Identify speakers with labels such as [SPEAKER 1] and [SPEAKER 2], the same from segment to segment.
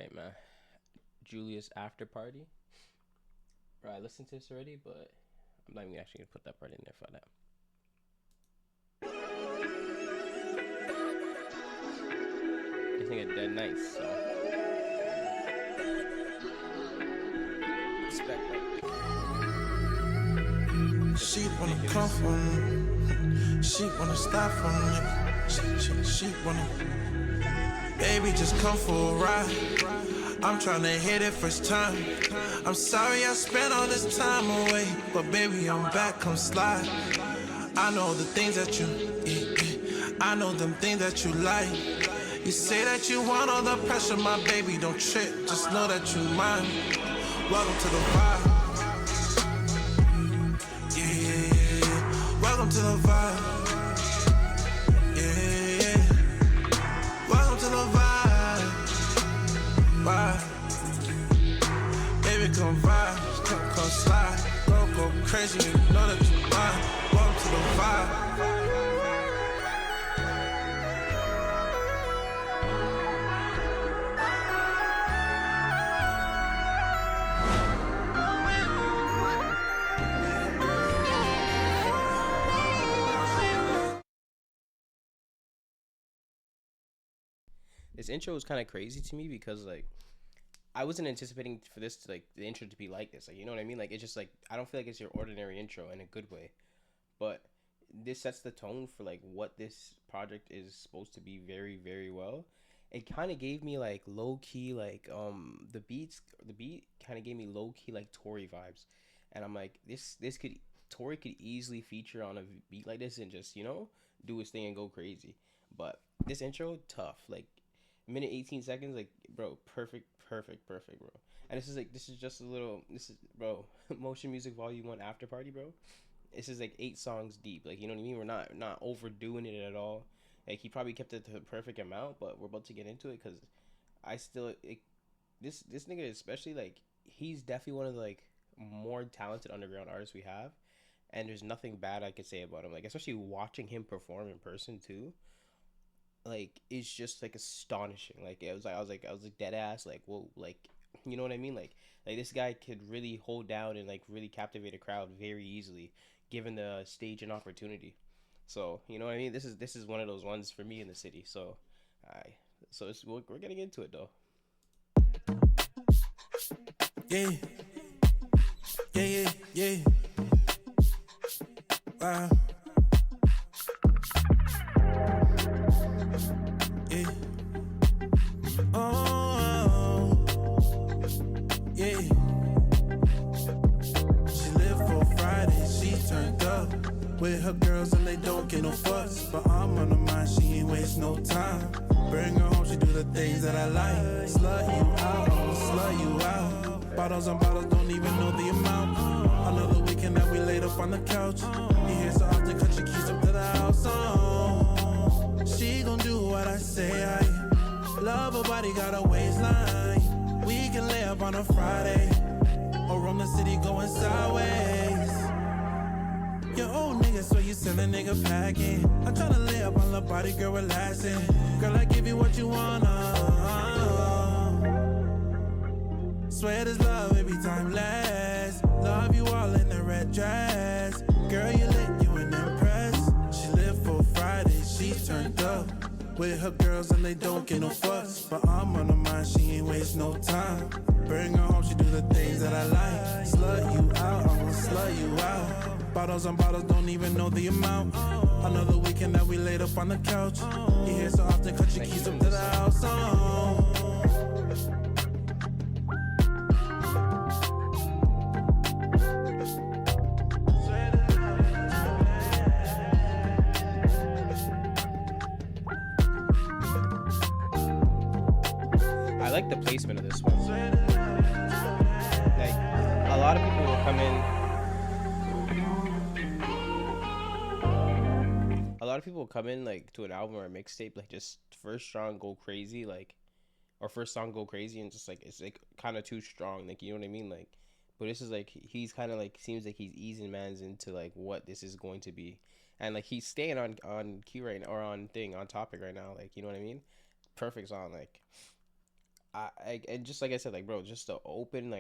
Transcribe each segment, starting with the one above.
[SPEAKER 1] right, man. Julius after party. Bro, I listened to this already, but I'm not even actually gonna put that part in there for that. This nigga dead nice, so respect that.
[SPEAKER 2] She wanna come from me. She wanna stop from me. She wanna. Baby, just come for a ride. I'm tryna hit it first time. I'm sorry I spent all this time away, but baby, I'm back, come slide. I know the things that you, I know them things that you like. You say that you want all the pressure, my baby, don't trip. Just know that you mine. Welcome to the vibe. Yeah. Welcome to the vibe. Yeah. Welcome to the vibe. Vibe. Baby, come vibe. Come slide. Go crazy. You know that you mine. Welcome to the vibe.
[SPEAKER 1] This intro was kind of crazy to me because like I wasn't anticipating for this to like the intro to be like this. Like you know what I mean? Like it's just like I don't feel like it's your ordinary intro in a good way, but this sets the tone for like what this project is supposed to be very well. It kind of gave me like low key like the beat kind of gave me low key like Tory vibes, and I'm like this could Tory could easily feature on a beat like this and just do his thing and go crazy. But this intro tough like minute 18 seconds like bro perfect bro. And this is just a little this is bro motion music volume 1 after party bro. This is like 8 songs deep. Like you know what I mean. We're not overdoing it at all. Like he probably kept it to the perfect amount, but we're about to get into it because I still this nigga especially like he's definitely one of the like more talented underground artists we have, and there's nothing bad I could say about him. Like especially watching him perform in person too. Like it's just like astonishing. Like I was like dead ass. Like whoa. Like you know what I mean. Like this guy could really hold down and like really captivate a crowd very easily given the stage and opportunity. So you know what I mean. This is one of those ones for me in the city. So, I we're getting into it though.
[SPEAKER 2] Yeah. Yeah. Wow. Yeah. Oh. Yeah. She live for Friday. She turned up with her girls and they don't get no fuss. But I'm on her mind. She ain't waste no time. Bring her home. She do the things that I like. Slut you out. I'ma slut you out. Bottles on bottles. Don't even know the amount. Another weekend that we laid up on the couch. You hear so often 'cause she keeps up to the house. Oh, she gon' do what I say. I love her body, got a waistline. We can lay up on a Friday or roam the city going sideways. Your old nigga, so you send a nigga packing. I'm tryna lay up on the body, girl, relaxing. Girl, I give you what you wanna. Swear this love every time lasts. Love you all in the red dress. Girl, you lit, you an impress. She live for Friday, she turned up with her girls and they don't get no fuss. But I'm on her mind, she ain't waste no time. Bring her home, she do the things that I like. Slut you out, I'ma slut you out. Bottles on bottles, don't even know the amount. Another weekend that we laid up on the couch. You hear so often 'cause she keeps up to the house. Oh.
[SPEAKER 1] I like the placement of this one. Like a lot of people will come in. A lot of people will come in like to an album or a mixtape like just first song go crazy like or first song go crazy and just like it's like kind of too strong like you know what I mean like. But this is like he's kind of like seems like he's easing man's into like what this is going to be, and like he's staying on cue right now or on topic right now like you know what I mean. Perfect song like and just like I said, like bro, just to open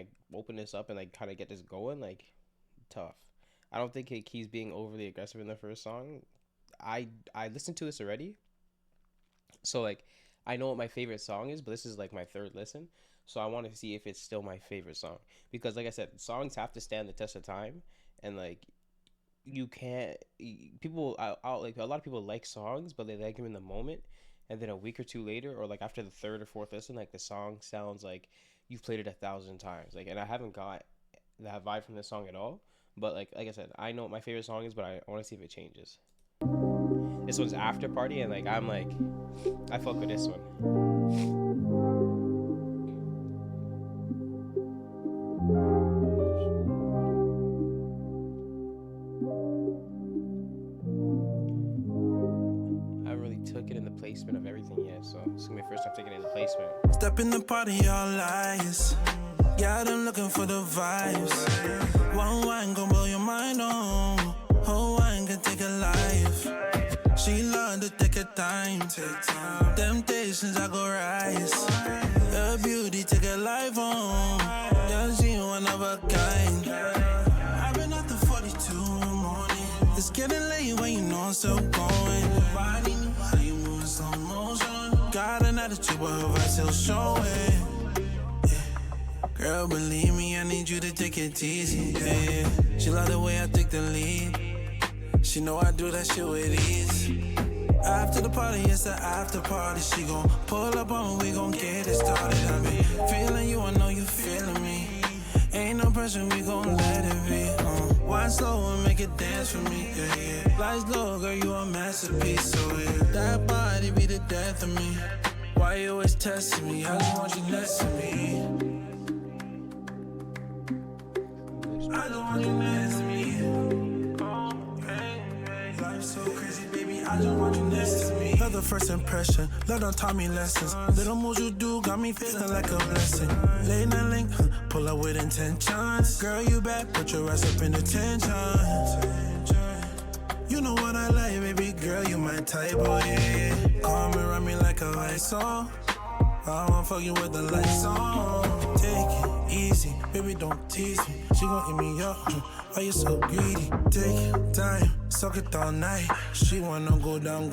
[SPEAKER 1] this up and like kind of get this going, like tough. I don't think he's being overly aggressive in the first song. I listened to this already, so like I know what my favorite song is, but this is like my third listen, so I want to see if it's still my favorite song, because like I said, songs have to stand the test of time, and like you can't people out like a lot of people like songs, but they like them in the moment, and then a week or two later, or like after the third or fourth listen, like the song sounds like you've played it 1,000 times, like, and I haven't got that vibe from this song at all. But like I said, I know what my favorite song is, but I want to see if it changes. This one's After Party, and like I'm like I fuck with this one. I haven't really took it in the placement of everything yet, so this is gonna be the first time taking it in the placement.
[SPEAKER 2] Step in the party, all lies. Yeah, I'm looking for the vibes. One wine gon' blow your mind on. Whole wine can take a life. She love to take her time. Temptations, I go rise. Her beauty, take a life on. Yeah, she one of a kind. I've been up to 42 in the morning. It's getting late when you know I'm still going. Body, how you moving slow motion. Got an attitude, but her vibe still showing. Girl, believe me, I need you to take it easy, yeah. She love the way I take the lead. She know I do that shit with ease. After the party, it's the after party. She gon' pull up on me, we gon' get it started. I been feeling you, I know you feeling me. Ain't no pressure, we gon' let it be. Wine slow and make it dance for me, yeah, yeah. Lights low, girl, you a masterpiece, so yeah. That body be the death of me. Why you always testing me? I just want you next to me. I don't want you next to me. Oh, hey, life's so crazy, baby. I don't want you next to me. Love the first impression. Love done taught me lessons. Little moves you do got me feeling like a blessing. Late night link, pull up with intentions. Girl, you back, put your ass up in attention. You know what I like, baby girl, you my type, oh yeah. Come around me like a light song. I wanna fuck you with the lights on. Take it easy, baby, don't tease me. She gon' eat me up, why you so greedy? Take your time, suck it all night. She wanna go down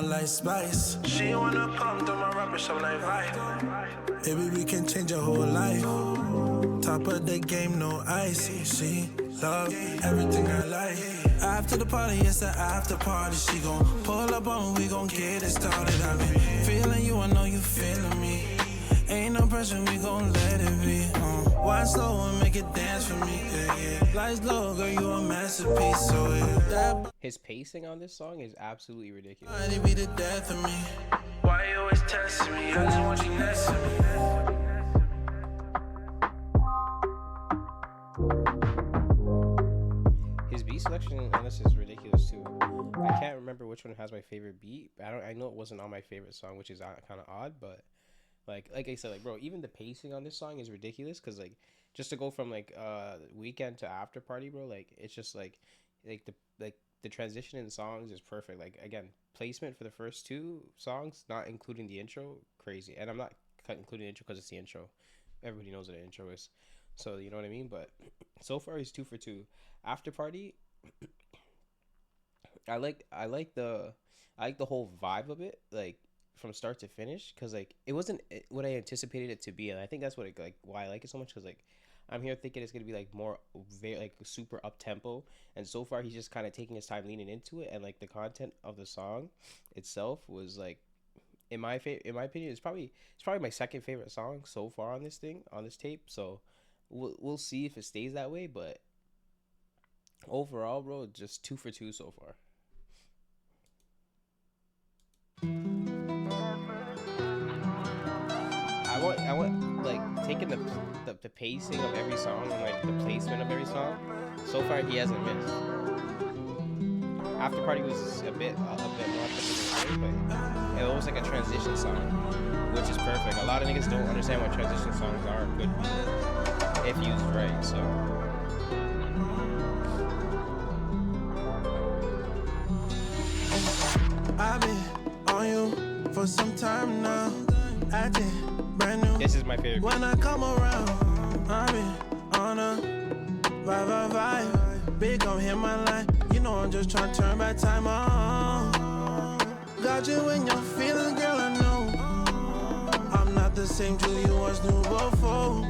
[SPEAKER 2] like spice. She wanna come through my rubbish, I'm like, right. Baby, we can change your whole life. Top of the game, no ice. She love everything I like. After the party, it's the after party. She gon' pull up on me, we gon' get it started. I been feeling you, I know you feeling me. Ain't no pressure, we gon' let it be. Wine slow and make it dance for me, yeah, yeah. Lights low, girl, you a masterpiece, so yeah.
[SPEAKER 1] His pacing on this song is absolutely ridiculous.
[SPEAKER 2] Body be the death of me. Why you always testing me? I just want you next to me.
[SPEAKER 1] His beat selection on this is ridiculous too. I can't remember which one has my favorite beat. But I know it wasn't on my favorite song, which is kind of odd. But like I said, like bro, even the pacing on this song is ridiculous. Cause like just to go from like weekend to after party, bro, like it's just like the transition in songs is perfect. Like again, placement for the first two songs, not including the intro, crazy. And I'm not including the intro because it's the intro. Everybody knows what an intro is. So you know what I mean. But so far he's 2 for 2. After party, I like the whole vibe of it, like from start to finish, because like it wasn't what I anticipated it to be, and I think that's what why I like it so much, because like I'm here thinking it's gonna be like more very like super up tempo, and so far he's just kind of taking his time leaning into it, and like the content of the song itself was like in my opinion it's probably my second favorite song so far on this tape. So we'll see if it stays that way, but overall, bro, just 2 for 2 so far. I want like taking the pacing of every song and like the placement of every song. So far, he hasn't missed. After party was a bit more but it was like a transition song, which is perfect. A lot of niggas don't understand what transition songs are good if used right. So.
[SPEAKER 2] I've been on you for some time now. Acting brand new,
[SPEAKER 1] This is my favorite.
[SPEAKER 2] When I come around, I'm in on a vibe. Big gon' hit my line. You know I'm just tryna turn back time on. Got you in your feelings, girl, I know. I'm not the same Julie you once knew before.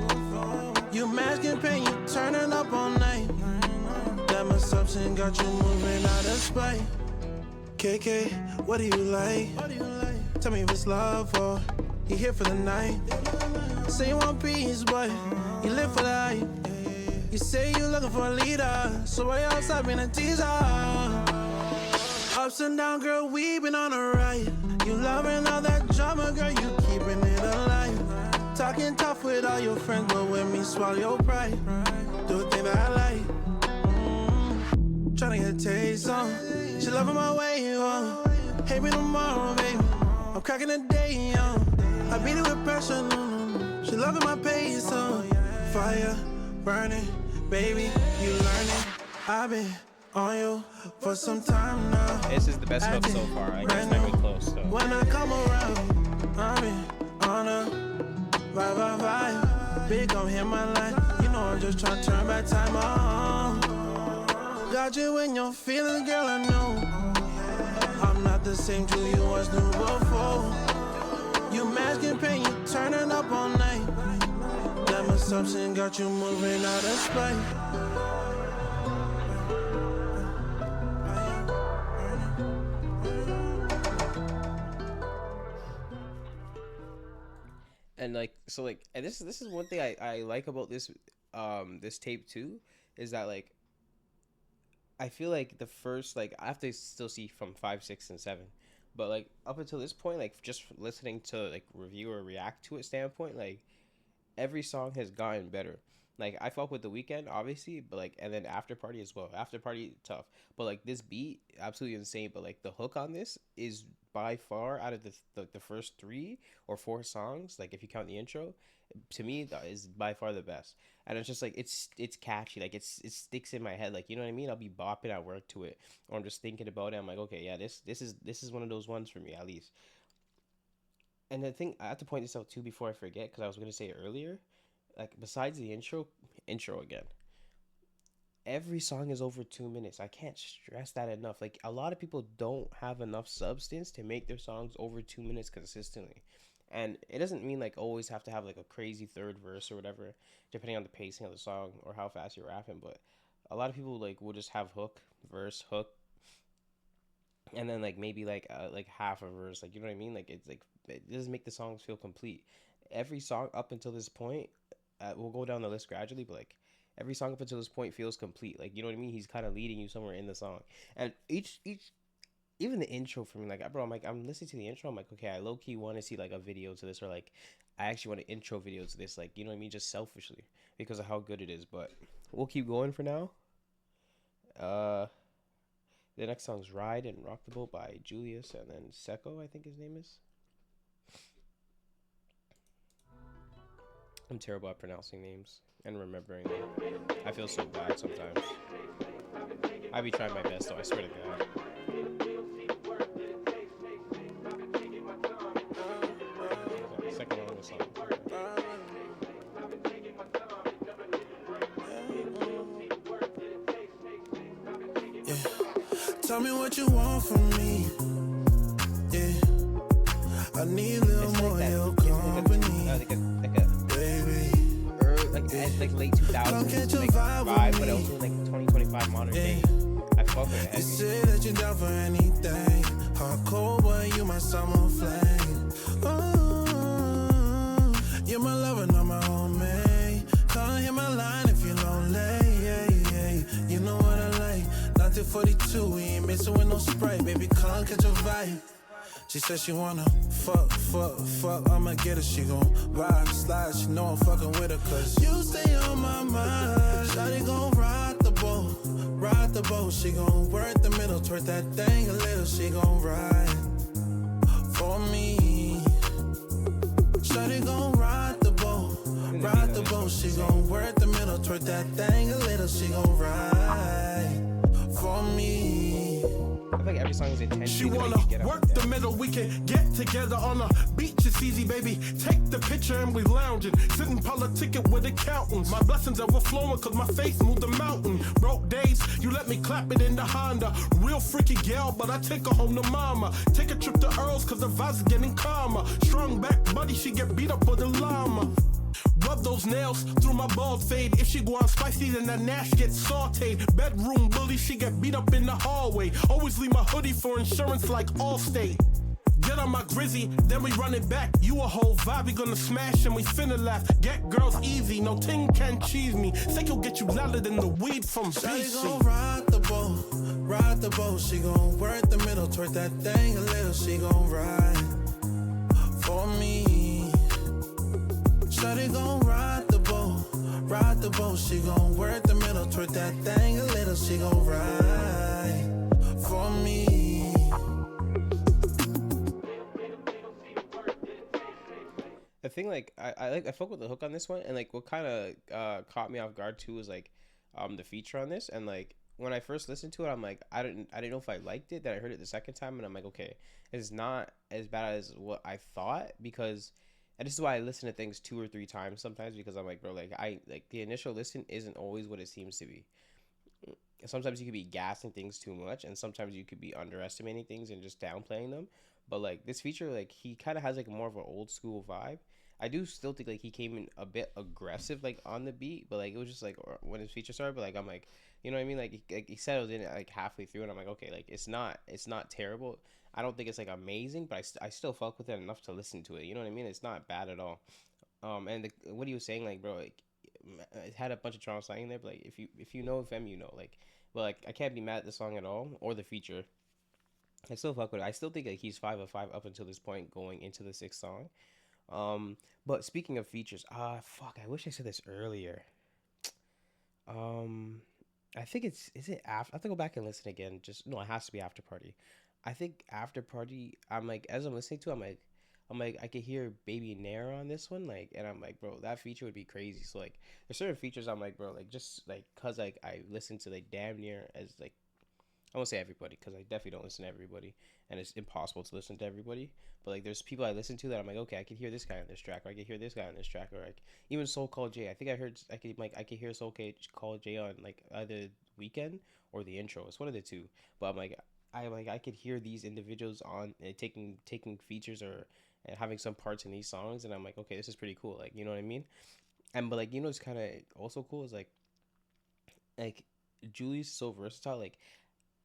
[SPEAKER 2] You masking pain, you turning up all night. That assumption got you moving out of spite. KK, what do you like? Tell me if it's love or you here for the night. Say you want peace, but you live for the hype. You say you looking for a leader, so why outside being a teaser? Ups and down, girl, we been on a ride. You loving all that drama, girl, you keeping it alive. Talking tough with all your friends, but with me, swallow your pride. Do the thing that I like. Tryna get a taste on. She loving my way, hate me tomorrow, baby. I'm cracking the day, I beat it with pressure, She loving my pace, Fire burning, baby, you learning. I've been on you for some time now.
[SPEAKER 1] This is the best hook so far. I guess not even close. So.
[SPEAKER 2] When I come around, I'm in on a vibe. Big gon' hit my line. You know I'm just tryna turn back time on. Got you in your feelings, girl, I know. I'm not the same Julie you once knew before. You masking pain, you turning up all night. That assumption got you moving out of spite.
[SPEAKER 1] And like, so like, and this is one thing I like about this this tape too, is that like, I feel like the first, like, I have to still see from 5, 6, and 7, but like up until this point, like just listening to like review or react to it standpoint, like every song has gotten better. Like I fuck with The Weeknd obviously, but like, and then After Party as well. After Party tough, but like this beat absolutely insane. But like the hook on this is by far out of the first 3 or 4 songs, like if you count the intro, to me that is by far the best. And it's just like it's catchy, like it sticks in my head, like, you know what I mean. I'll be bopping at work to it, or I'm just thinking about it. I'm like, okay, yeah, this is one of those ones for me at least. And the thing I have to point this out too before I forget, because I was gonna say it earlier, like besides the intro again, every song is over 2 minutes. I can't stress that enough. Like a lot of people don't have enough substance to make their songs over 2 minutes consistently. And it doesn't mean like always have to have like a crazy third verse or whatever, depending on the pacing of the song or how fast you're rapping. But a lot of people like will just have hook, verse, hook, and then like maybe like half a verse. Like, you know what I mean? Like it's like it doesn't make the songs feel complete. Every song up until this point, we'll go down the list gradually, but like every song up until this point feels complete. Like, you know what I mean? He's kind of leading you somewhere in the song, and each even the intro for me, like, bro, I'm listening to the intro, I'm like, okay, I low-key want to see like a video to this, or like I actually want an intro video to this, like, you know what I mean, just selfishly because of how good it is. But we'll keep going for now. The next song's Ride and Rock the Boat by Juliasx, and then Seco, I think his name is. I'm terrible at pronouncing names and remembering them. I feel so bad sometimes. I be trying my best though, I swear to God. Second one of the song.
[SPEAKER 2] Yeah. Tell me what you want from me. Yeah. I need a little more
[SPEAKER 1] like
[SPEAKER 2] your company.
[SPEAKER 1] Like late 2000s, like vibe, but also like 2025 modern day. I fuck with it.
[SPEAKER 2] You say that you're down for anything. Hard cold boy, you my summer flame. Oh, you're my lover, not my homie. Come hit my line if you're lonely. Yeah, yeah. You know what I like. 1942, we ain't messing with no Sprite. Baby, come catch a vibe. She said she wanna fuck, I'ma get her, she gon' ride, slide, she know I'm fucking with her, cause you stay on my mind. Shawty gon' ride the boat, she gon' work the middle, twerk that thing a little, she gon' ride for me. Shawty gon' ride the boat, she gon' work the middle, twerk that thing a little, she gon' ride for me.
[SPEAKER 1] I feel like every song is intentional.
[SPEAKER 3] She wanna work the middle, we can get together on the beach, it's easy, baby. Take the picture.
[SPEAKER 2] furniture and we lounging. Sitting politicking with accountants. My blessings overflowing cause my faith moved the mountain. Broke days, you let me clap it in the Honda. Real freaky gal, but I take her home to mama. Take a trip to Earl's cause the vibes are getting calmer. Strung back buddy, she get beat up for the llama. Rub those nails through my bald fade. If she go on spicy, then that Nash gets sauteed. Bedroom bully, she get beat up in the hallway. Always leave my hoodie for insurance like Allstate. Get on my grizzy, then we run it back. You a whole vibe, we gonna smash and we finna laugh. Get girls easy, no ting can cheese me. Think you'll get you louder than the weed from BC.
[SPEAKER 3] She gon' ride the boat. She gon' work the middle, twerk that thing a little. She gon' ride for me. Shawty gon' ride the boat. She gon' work the middle, twerk that thing a little. She gon' ride for me.
[SPEAKER 1] I think like I fuck with the hook on this one, and like what kind of caught me off guard too was like the feature on this, and like when I first listened to it, I'm like I didn't know if I liked it. Then I heard it the second time, and I'm like, okay, it's not as bad as what I thought, because. And this is why I listen to things 2 or 3 times sometimes, because I'm like, bro, like the initial listen isn't always what it seems to be. Sometimes you could be gassing things too much, and sometimes you could be underestimating things and just downplaying them. But like this feature, like he kind of has like more of an old school vibe. I do still think like he came in a bit aggressive like on the beat, but like it was just like when his feature started. But like I'm like, you know what I mean? Like he settled in like halfway through, and I'm like, okay, like it's not terrible. I don't think it's like amazing, but I still fuck with it enough to listen to it. You know what I mean? It's not bad at all. And what he was saying, like, bro, like it had a bunch of Toronto slang in there, but like if you know FM, you know, like, but like I can't be mad at the song at all or the feature. I still fuck with it. I still think like he's 5 of 5 up until this point, going into the 6th song. But speaking of features, fuck, I wish I said this earlier. I think is it after? I have to go back and listen again. It has to be After Party. I think After Party, I'm like, as I'm listening to it, I'm like, I could hear Baby Nair on this one, like, and I'm like, bro, that feature would be crazy. So like, there's certain features I'm like, bro, like, just like, cause like I listen to like damn near as like, I won't say everybody, because I definitely don't listen to everybody, and it's impossible to listen to everybody. But like, there's people I listen to that I'm like, okay, I can hear this guy on this track, or I can hear this guy on this track, or like even Soul Called J. I think I could hear Soul Called J on like either Weekend or the intro. It's one of the two. But I'm like, I could hear these individuals on taking features or and having some parts in these songs, and I'm like, okay, this is pretty cool. Like, you know what I mean? And but like, you know, it's kind of also cool is like Juliasx is so versatile. Like,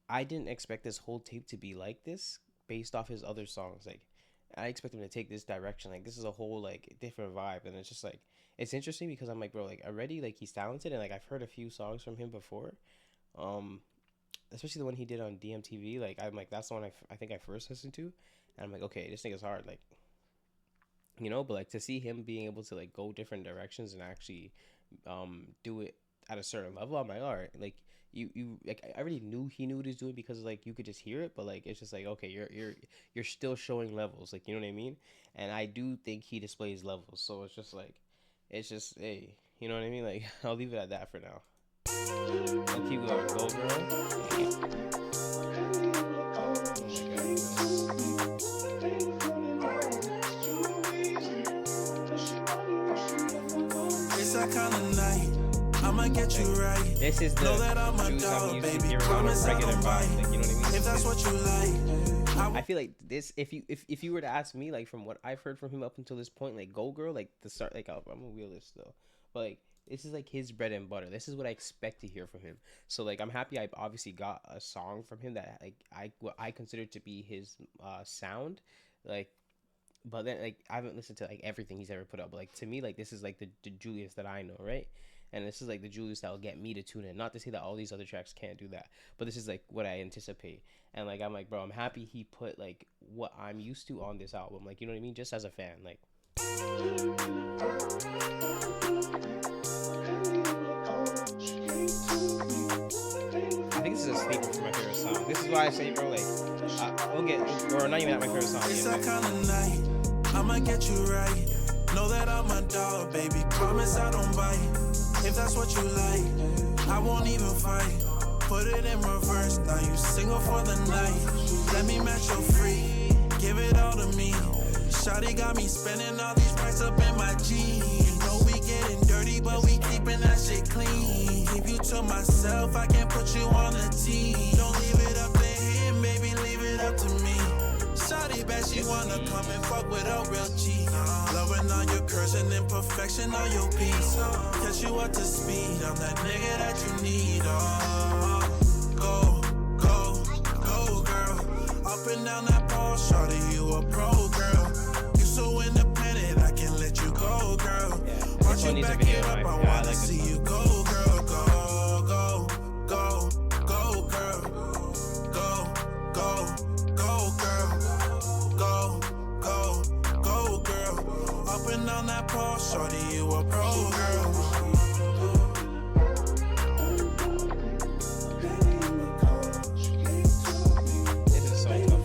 [SPEAKER 1] I didn't expect this whole tape to be like this based off his other songs. Like, I expect him to take this direction. Like, this is a whole like different vibe, and it's just like, it's interesting because I'm like, bro, like already like he's talented, and like I've heard a few songs from him before, especially the one he did on DMTV. Like, I'm like, that's the one I think I first listened to, and I'm like, okay, this nigga's hard, like, you know. But like to see him being able to like go different directions and actually do it at a certain level, I'm like, all right, like you like I already knew he knew what he was doing because like you could just hear it, but like it's just like, okay, you're still showing levels, like, you know what I mean? And I do think he displays levels, so it's just like, it's just, hey, you know what I mean? Like, I'll leave it at that for now. I'll keep going. Go, girl.
[SPEAKER 3] It's that kind of night. I'ma get you right.
[SPEAKER 1] This is the
[SPEAKER 3] know that I'm a dog, baby. Promise I don't bite.
[SPEAKER 1] Like, you know what I mean?
[SPEAKER 3] If that's what you like.
[SPEAKER 1] I feel like this, if you were to ask me, like, from what I've heard from him up until this point, like, Go Girl, like, the start, like, I'm gonna wheel this though, but like, this is like his bread and butter. This is what I expect to hear from him. So like, I'm happy I obviously got a song from him that like what I consider to be his sound, like. But then like I haven't listened to like everything he's ever put up. But like to me, like this is like the Juliasx that I know, right? And this is like the Juliasx that will get me to tune in. Not to say that all these other tracks can't do that, but this is like what I anticipate. And like I'm like, bro, I'm happy he put like what I'm used to on this album. Like, you know what I mean? Just as a fan, like. I think this is a staple for my favorite song. This is why I say, bro, like, we'll get, or not even at my favorite song.
[SPEAKER 3] It's that kind of night. I'ma get you right. Know that I'm a dog, baby. Promise I don't bite. If that's what you like, I won't even fight. Put it in reverse. Now you single for the night. Let me match your free. Give it all to me. Shawty got me spending all these racks up in my to myself, I can't put you on the team. Don't leave it up to him, maybe leave it up to me. Shawty bad, she wanna come and fuck with a real G. Loving all your curves and imperfection, all your peace. Catch you up to speed, I'm that nigga that you need. Go, go, go, girl. Up and down that pole, shawty, you a pro, girl. You so independent, I can't let you go, girl. Watch you back it up, I wanna see you go, girl. Go, go, go, go, girl. Go, go, go, girl. Go, go, go, girl. Up and down that pole, shorty, you a pro, girl.
[SPEAKER 1] This is so tough.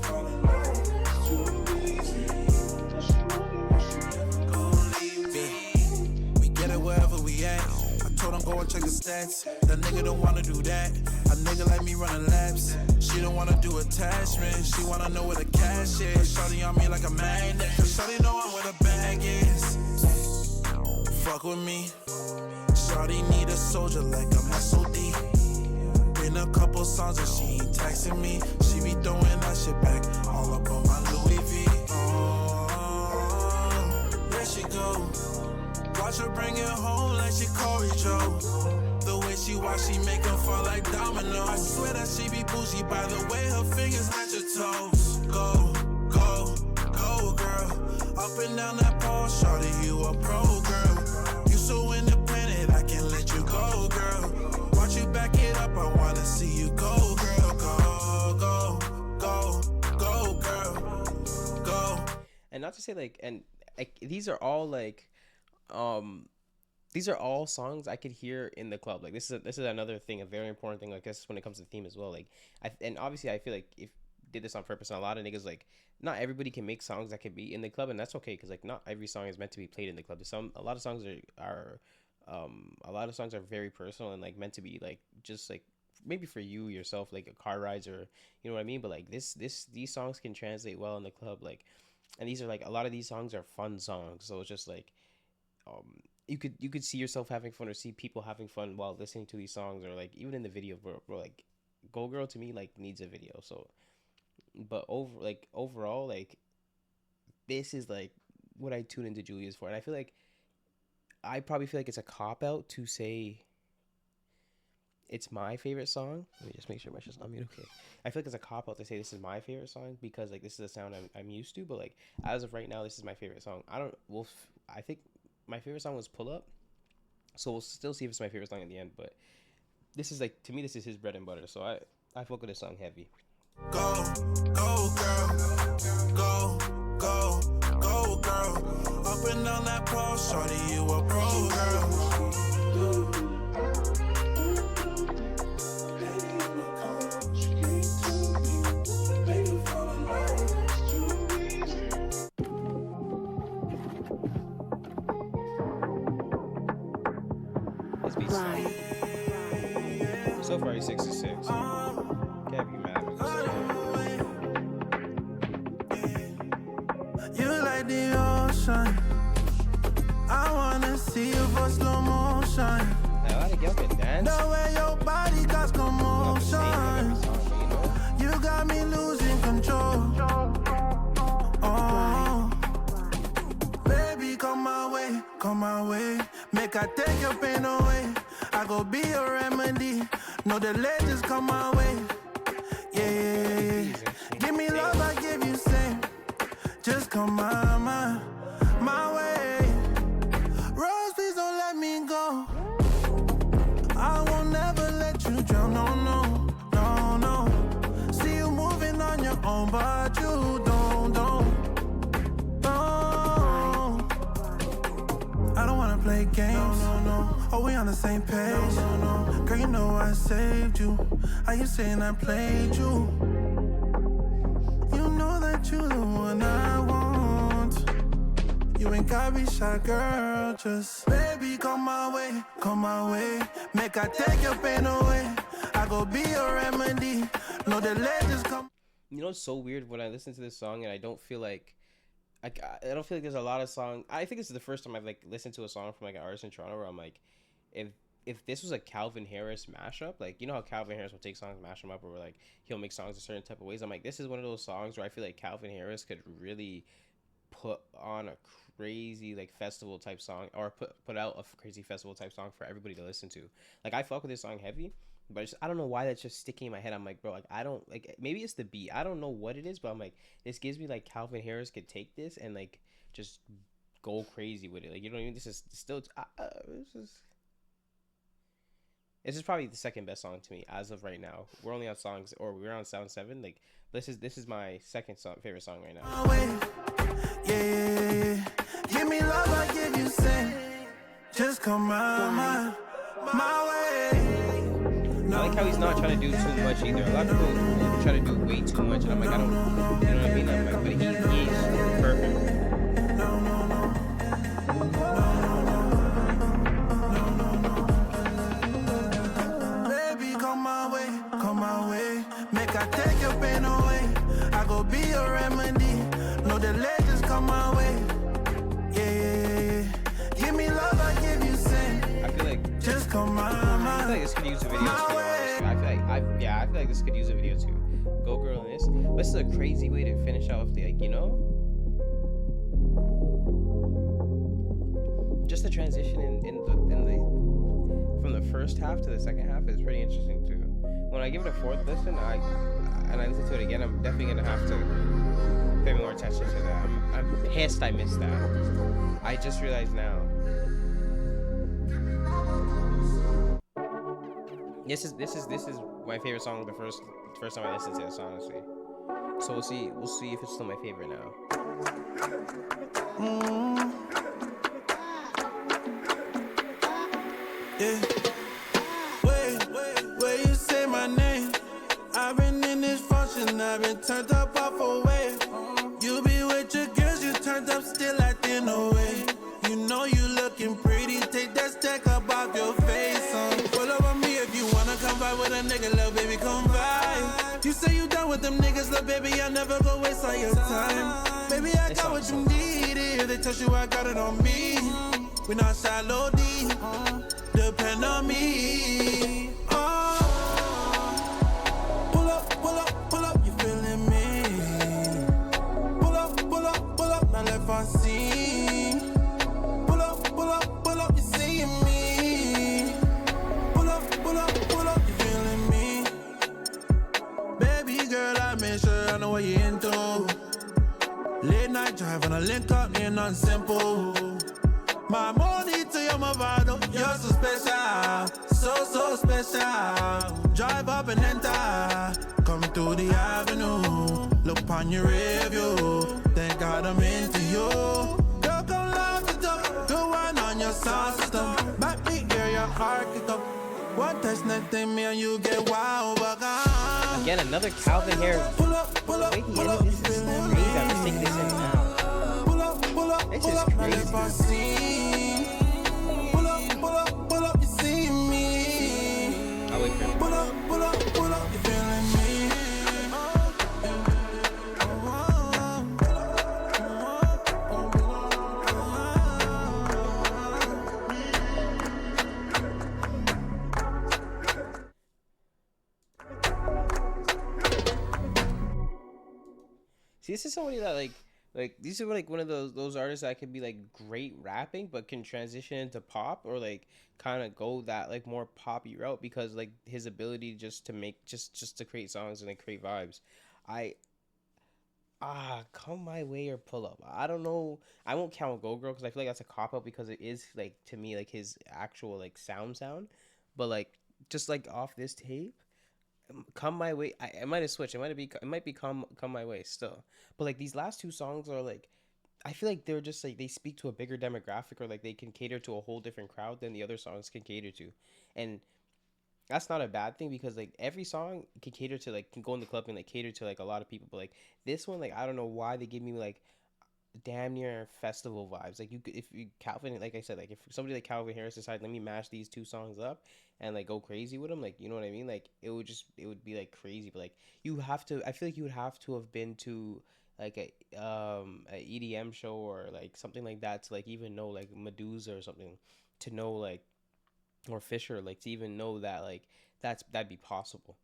[SPEAKER 3] We get it wherever we at. I told him go and check the stats. That nigga don't wanna do that. A nigga like me running laps. She don't wanna do attachment. She wanna know where the cash is. Shorty on me like a magnet. Cause shorty know I'm where the bag is. Fuck with me. Shorty need a soldier like a muscle D. Been a couple songs and she ain't texting me. She be throwing that shit back all up on my Louis V. Oh, there she go. Watch her bring it home like she Corey Joe. The way she walk, she make her fall like domino. I swear that she be bougie by the way her fingers match your toes. Go, go, go, girl. Up and down that pole, shorty, you a pro, girl. You so independent, I can't let you go, girl. Watch you back it up, I wanna see you go, girl. Go, go, go, go, girl. Go.
[SPEAKER 1] And not to say like, and like, these are all like, these are all songs I could hear in the club. Like this is another thing, a very important thing. Like this when it comes to theme as well. Like and obviously I feel like if did this on purpose, and a lot of niggas like not everybody can make songs that can be in the club, and that's okay because like not every song is meant to be played in the club. A lot of songs are a lot of songs are very personal and like meant to be like just like maybe for you yourself, like a car rides or you know what I mean. But like these songs can translate well in the club. Like, and these are like a lot of these songs are fun songs, so it's just like you could see yourself having fun or see people having fun while listening to these songs, or like even in the video, bro like Go Girl to me like needs a video. So but overall like this is like what I tune into Juliasx for. And I feel like I probably feel like it's a cop out to say it's my favorite song. Let me just make sure my shit's not mute. Okay, I feel like it's a cop out to say this is my favorite song because like this is a sound I'm used to, but like as of right now this is my favorite song. I think my favorite song was Pull Up, so we'll still see if it's my favorite song at the end. But this is like, to me, this is his bread and butter, so I fuck with this song heavy.
[SPEAKER 3] Go, go, girl. Go, go, go, girl. Up and down that pole, shorty, you a pro, girl.
[SPEAKER 1] So far he's 66. Can't be mad with
[SPEAKER 3] this. You like the ocean. I wanna see you for slow motion.
[SPEAKER 1] A lot of y'all can dance.
[SPEAKER 3] The way your body got commotion. You got me losing control. Oh, baby, come my way. Make I take your pain away. I go be your remedy. No delay, just come my way. Yeah. Give me love, I give you same. Just come my way. Rose, please don't let me go. I won't never let you drown. No, no, no, no. See you moving on your own, but you don't. I don't wanna play games. No. Oh, we on the same page. No. Girl, you know I saved you. Are you saying I played you? You know that you're the one I want. You ain't gotta be shy, girl. Just baby, come my way. Make I take your pain away. I go be your remedy. No delay, just come.
[SPEAKER 1] You know, it's so weird when I listen to this song and I don't feel like I don't feel like there's a lot of songs. I think this is the first time I've like listened to a song from like an artist in Toronto where I'm like, if if this was a Calvin Harris mashup, like you know how Calvin Harris will take songs, mash them up, or like he'll make songs a certain type of ways. I'm like, this is one of those songs where I feel like Calvin Harris could really put on a crazy like festival type song, or put out a crazy festival type song for everybody to listen to. Like I fuck with this song heavy, but I don't know why that's just sticking in my head. I'm like, bro, like I don't like, maybe it's the beat. I don't know what it is, but I'm like, this gives me like Calvin Harris could take this and like just go crazy with it. Like you know what I mean? This is still this is probably the second best song to me as of right now. We're only on songs, or we're on Sound 7. Like this is my second favorite song right now.
[SPEAKER 3] Yeah, give me love, I give you sin. Just come my way.
[SPEAKER 1] I like how he's not trying to do too much either. A lot of people try to do way too much, and I'm like, I don't, you know what I mean? I'm like, but he's perfect.
[SPEAKER 3] Baby, come my way. Make I take your pain away. I go be your remedy. No delay, just come my way. Yeah. Give me love, I give you sin.
[SPEAKER 1] I feel like
[SPEAKER 3] just come my
[SPEAKER 1] this could use a video too. Honestly. I feel like this could use a video too. Go girl in this. But this is a crazy way to finish off the, like, you know? Just the transition in the from the first half to the second half is pretty interesting too. When I give it a fourth listen, I listen to it again, I'm definitely gonna have to pay more attention to that. I'm pissed I missed that. I just realized now. This is my favorite song. The first time I listened to this, honestly. So we'll see if it's still my favorite now.
[SPEAKER 3] Yeah. Wait, you say my name? I've been in this function, I've been turned up off a way. You be with your girls, you turned up still acting away. You know you looking pretty, take that stack up off your face. Pull up on me if you wanna come vibe with a nigga, little baby, come vibe. You say you done with them niggas, little baby, I never go waste all your time. Baby, I got what you need, if they touch you, I got it on me. We not shallow deep, depend on me. Pull up, you feeling me? Pull up, now let us see. Pull up, you seeing me? Pull up, you feeling me? Baby girl, I make sure I know what you into. Late night drive and I link up, ain't nothing simple. My money to your Movado, you're so special, so special. Drive up and enter, come through the avenue. Look on your review, thank God I'm into you. Girl, come love the door, go one on your sound system. Back me hear your heart kick up. One touch, nothing, me and you get wild, but
[SPEAKER 1] again, another Calvin Harris.
[SPEAKER 3] Pull up,
[SPEAKER 1] Wait, this is crazy. I'm just taking this in now.
[SPEAKER 3] Pull up,
[SPEAKER 1] this is crazy.
[SPEAKER 3] Pull up, you see me.
[SPEAKER 1] I'll wait for it.
[SPEAKER 3] Pull up, you feeling me.
[SPEAKER 1] See, this is somebody that like these are like one of those artists that can be like great rapping but can transition into pop, or like kind of go that like more poppy route, because like his ability just to make just to create songs and like create vibes. Come My Way or Pull Up. I don't know. I won't count Go Girl because I feel like that's a cop out, because it is like, to me, like his actual like sound, but like just like off this tape, Come My Way. I might have switched. It might be Come My Way still. But like these last two songs are like, I feel like they're just like they speak to a bigger demographic, or like they can cater to a whole different crowd than the other songs can cater to, and that's not a bad thing, because like every song can cater to like can go in the club and like cater to like a lot of people. But like this one, like I don't know why they give me like damn near festival vibes. Like if you Calvin, like I said, like if somebody like Calvin Harris decided, let me mash these two songs up and like go crazy with them, like, you know what I mean, like it would be like crazy. But like I feel like you would have to have been to like a EDM show or like something like that to like even know like Medusa or something, to know like or Fisher, like to even know that like that'd be possible.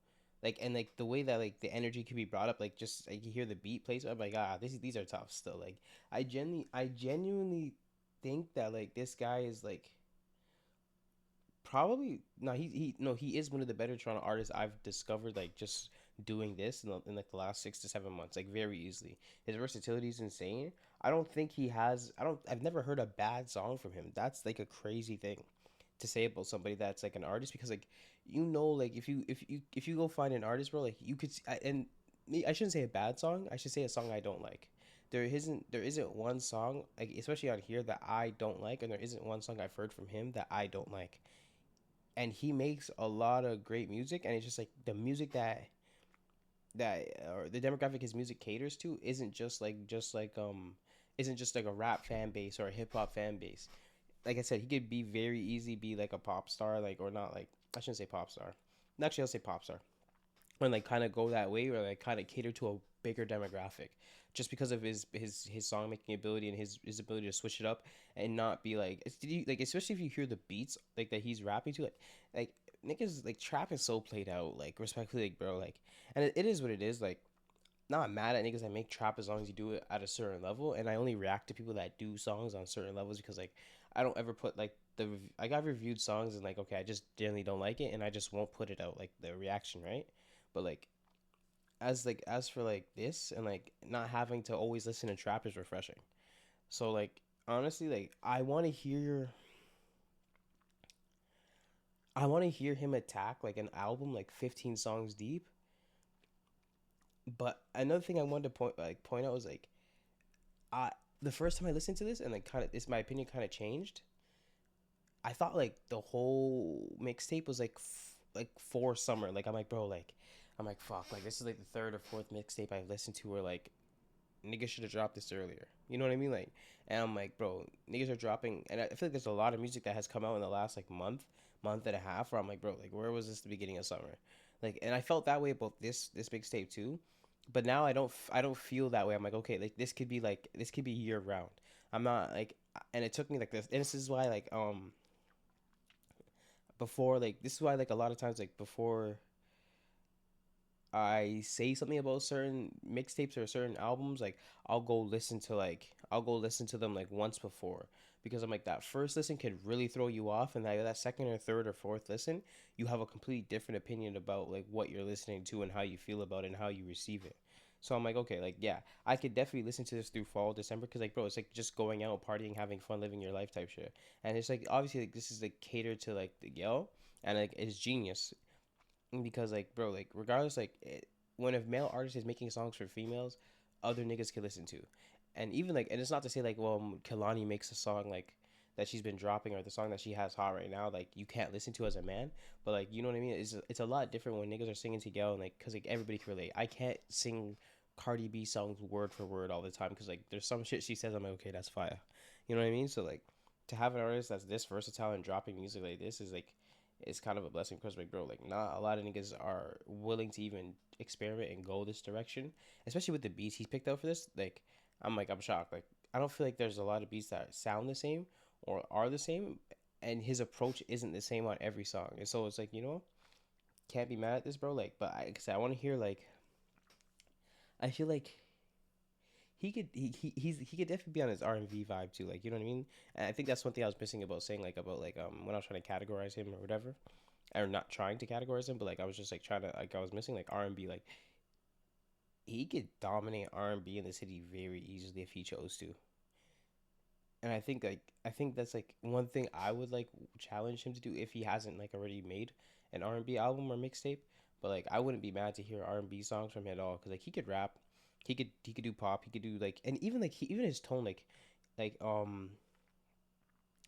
[SPEAKER 1] Like, and like the way that like the energy could be brought up, like just like you hear the beat plays, I'm like, these are tough still. Like I genuinely think that like this guy is like probably no, he no, he is one of the better Toronto artists I've discovered, like just doing this in like the last 6 to 7 months, like very easily. His versatility is insane. I don't think he has. I've never heard a bad song from him. That's like a crazy thing to say about somebody that's like an artist, because like like if you go find an artist, bro, like you could and I shouldn't say a bad song. I should say a song I don't like. There isn't one song, like especially on here, that I don't like, and there isn't one song I've heard from him that I don't like. And he makes a lot of great music, and it's just like the music that or the demographic his music caters to isn't just like a rap fan base or a hip hop fan base. Like I said, he could be very easy be like a pop star, like, or not, like I shouldn't say pop star. Actually, I'll say pop star, and like kind of go that way, or like kind of cater to a bigger demographic, just because of his song making ability and his ability to switch it up and not be like like, especially if you hear the beats like that he's rapping to, like niggas, like trap is so played out, like respectfully, like bro, like, and it is what it is, like not mad at niggas that make trap as long as you do it at a certain level, and I only react to people that do songs on certain levels, because like I don't ever put like I got reviewed songs and like, okay, I just generally don't like it and I just won't put it out, like the reaction, right? But like as for like this, and like not having to always listen to trap is refreshing. So like honestly, like I want to hear him attack like an album like 15 songs deep. But another thing I wanted to point out was like, I the first time I listened to this, and like kind of this, my opinion kind of changed. I thought like the whole mixtape was like like for summer. Like I'm like, bro, like I'm like, fuck, like this is like the third or fourth mixtape I've listened to where like niggas should have dropped this earlier. You know what I mean? Like, and I'm like, bro, niggas are dropping, and I feel like there's a lot of music that has come out in the last like month and a half, where I'm like, bro, like where was this the beginning of summer? Like, and I felt that way about this mixtape too, but now I don't feel that way. I'm like, okay, like this could be year round. I'm not like, and it took me like this, and this is why like before, like this is why like a lot of times, like before I say something about certain mixtapes or certain albums, like I'll go listen to them like once before, because I'm like, that first listen could really throw you off, and that second or third or fourth listen, you have a completely different opinion about like what you're listening to and how you feel about it and how you receive it. So I'm like, okay, like yeah, I could definitely listen to this through fall, December, because like bro, it's like just going out, partying, having fun, living your life type shit. And it's like obviously like this is like catered to like the yo, and like it's genius, because like bro, like regardless, like when a male artist is making songs for females, other niggas can listen to. And even like, and it's not to say like, well, Kalani makes a song like that she's been dropping, or the song that she has hot right now, like you can't listen to as a man. But like, you know what I mean, it's a lot different when niggas are singing together, and like because like everybody can relate. I can't sing Cardi B songs word for word all the time, because like there's some shit she says, I'm like, okay, that's fire. You know what I mean? So like, to have an artist that's this versatile and dropping music like this is like, it's kind of a blessing, because like bro, like not a lot of niggas are willing to even experiment and go this direction, especially with the beats he's picked out for this. Like I'm shocked. Like I don't feel like there's a lot of beats that sound the same or are the same, and his approach isn't the same on every song. And so it's like, can't be mad at this, bro. Like, but like I said, I want to hear like, I feel like he could definitely be on his R&B vibe too, like, you know what I mean. And I think that's one thing I was missing about saying, like, about like when I was trying to categorize him or whatever, or not trying to categorize him, but like I was just like trying to, like, I was missing like R&B. Like he could dominate R&B in the city very easily if he chose to. And I think that's like one thing I would like challenge him to do if he hasn't like already made an R&B album or mixtape. But like I wouldn't be mad to hear R&B songs from him at all, because like he could rap, he could do pop, he could do like, and even like even his tone, like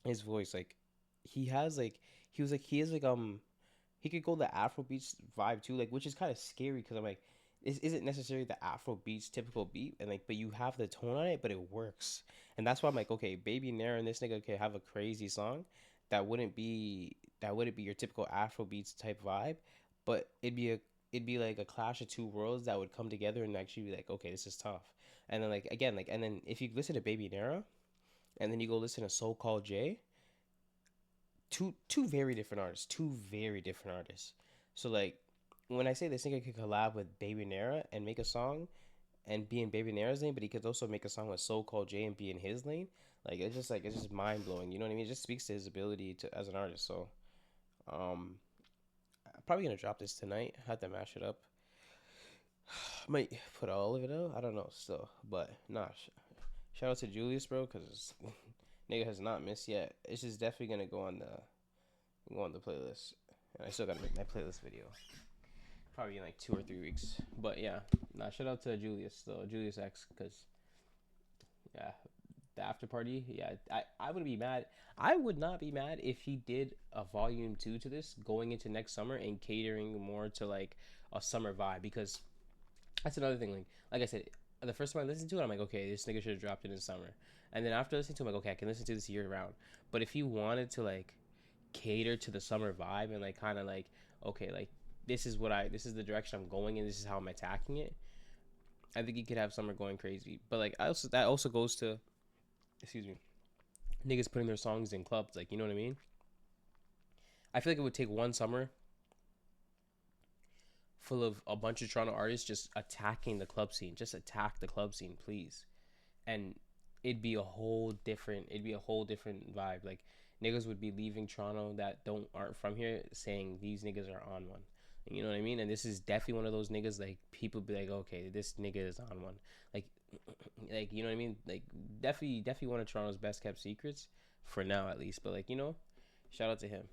[SPEAKER 1] his voice, like he has like he is like he could go the Afro beats vibe too, like, which is kind of scary, because I'm like, this isn't necessarily the Afro beats typical beat, and like, but you have the tone on it, but it works. And that's why I'm like, okay, Baby Nair and this nigga could have a crazy song that wouldn't be your typical Afro beats type vibe, but it'd be like a clash of two worlds that would come together and actually be like, okay, this is tough. And then like again, like, and then if you listen to Baby Nara and then you go listen to So Called J, two very different artists. Two very different artists. So like when I say this nigga could collab with Baby Nara and make a song and be in Baby Nara's lane, but he could also make a song with So Called J and be in his lane. Like it's just mind blowing. You know what I mean? It just speaks to his ability to as an artist. So um I'm probably gonna drop this tonight. Have to mash it up. Might put all of it out. I don't know still, but nah. Shout out to Julius, bro, because nigga has not missed yet. It's just definitely gonna go on the playlist, and I still gotta make my playlist video. Probably in like 2 or 3 weeks. But yeah, nah. Shout out to Julius, though, Juliasx, because yeah, the after party. Yeah, I would be mad. I would not be mad if he did a volume 2 to this going into next summer and catering more to like a summer vibe, because that's another thing. Like I said, the first time I listened to it, I'm like, okay, this nigga should have dropped it in summer. And then after listening to it, I'm like, okay, I can listen to this year round. But if he wanted to like cater to the summer vibe and like kind of like, okay, like this is the direction I'm going and this is how I'm attacking it, I think he could have summer going crazy. But like that also goes to, excuse me, niggas putting their songs in clubs. Like, you know what I mean? I feel like it would take one summer full of a bunch of Toronto artists just attacking the club scene. Just attack the club scene, please. And it'd be a whole different vibe. Like niggas would be leaving Toronto that aren't from here saying these niggas are on one. You know what I mean? And this is definitely one of those niggas like people be like, okay, this nigga is on one. Like like you know what I mean? Like definitely one of Toronto's best kept secrets for now at least. But like, you know, shout out to him.